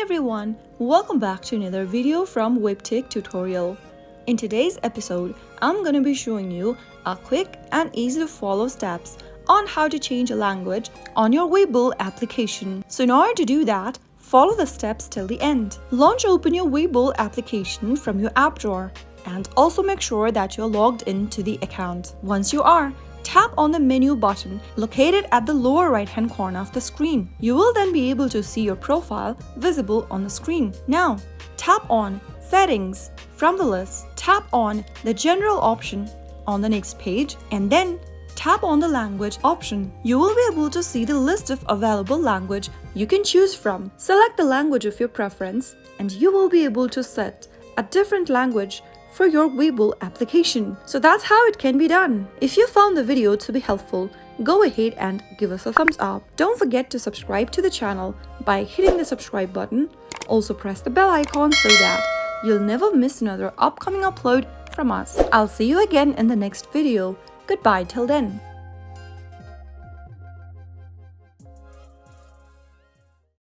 everyone, welcome back to another video from Webtech Tutorial. In today's episode, I'm going to be showing you a quick and easy to follow steps on how to change a language on your Webull application. So in order to do that, follow the steps till the end. Launch open your Webull application from your app drawer and also make sure that you're logged into the account. Once you are, tap on the menu button located at the lower right hand corner of the screen. You will then be able to see your profile visible on the screen. Now, tap on Settings. From the list, tap on the General option on the next page and then tap on the Language option. You will be able to see the list of available language you can choose from. Select the language of your preference and you will be able to set a different language for your Webull application. So that's how it can be done. If you found the video to be helpful, go ahead and give us a thumbs up. Don't forget to subscribe to the channel by hitting the subscribe button. Also press the bell icon so that you'll never miss another upcoming upload from us. I'll see you again in the next video. Goodbye till then.